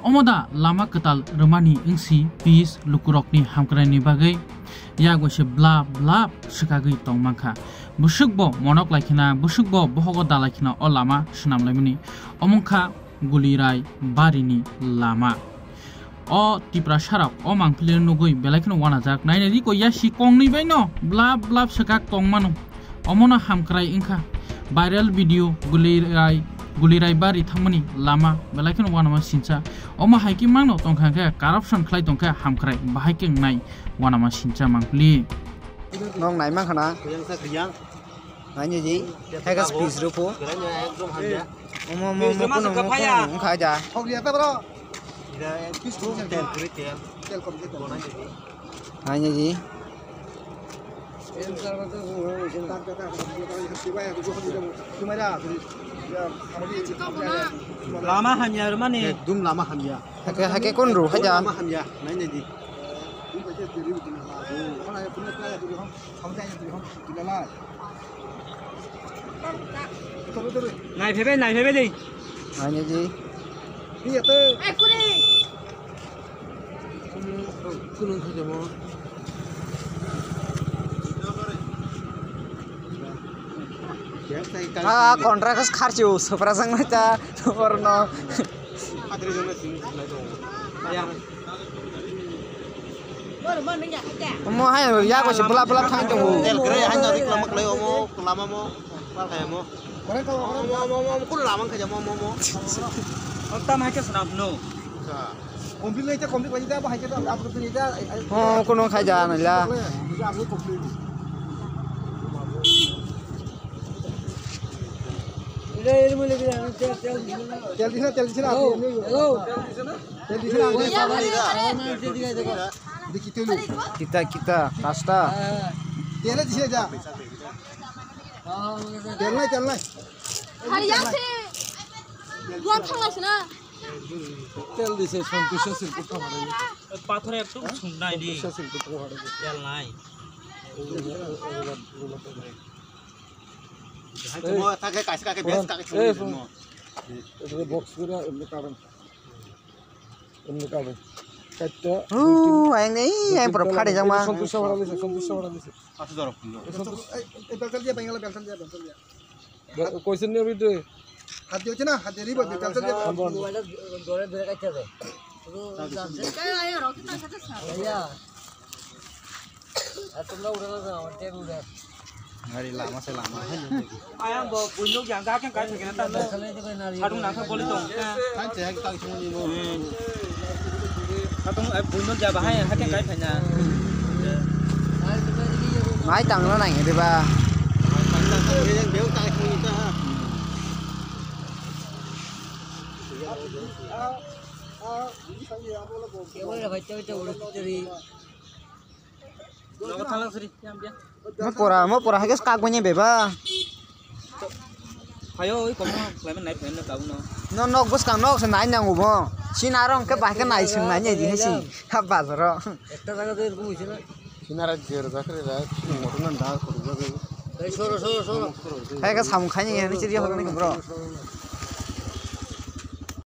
Omoda lama ketal remani ingsi pis lukurokni hamkrani bagai ya gose bla bla sikagui tongmangkha busukbo monok laikhina busukbo bohogo dalakhina o lama snamlaimani omongkha gulirai barini lama o tipra sarak o mangpile nugui belakhino wanajak nainari ko yasi kongni baino bla bla sikak tongmano omona hamkrai ingkha viral video gulirai bari thamani lama belakhino wanama sincha oma haiki mangno tongkha corruption khlai tongkha hamkrai bahai keng nai wanama sincha mangpli nong nai mang khana nanya ji hai ka speech ro po mo kha ja hok dia ta bro nanya ji lama hanya mana dum lama hanya hake kon ro kha ja lama hanya nanya ji này phía bên đi này như gì đi giờ tư kontrak kharchu seprasang maca warna mo hai ya ko sipla pla thang tu tel kre hanya dik lama klei omo lama mo mal kaya mo mo lama kaya mo tam hai ke snap no complete wajib apa hai ke upload tu ida oh kono khai ja nai la tel di sana kita kasta telnya di sini aja telnya harian sih gua thanglas na tel di sini संतोष शिल्प का पाथर एक तो सुनना दी tel nai semua tak kayak biasa kayak semua box guna ini kawan anh ấy em bật phát để trong mà question ni itu hati aja nah hati ribet belsan dia hari lama saya lama ayam bawa punjuk yang kakek kan kena tanah harung nak boleh dong kan saya kita semua ni Atong punjuk ja bahaya hakek kai phanya mái tầng nó này đi ba béo tai không ta mau pura hagas kagaknya beba ayo ko lại mình nãy phải nó nó bus kang nó senai nyang ubo sinarong ke bah ke nai senanya ji hesi apa zaro একটা জায়গা থেকে এরকম হইছে না sinara jer zakre ra motonan da korba এই সরো hai ka sam khani ne chiri hoga ne bro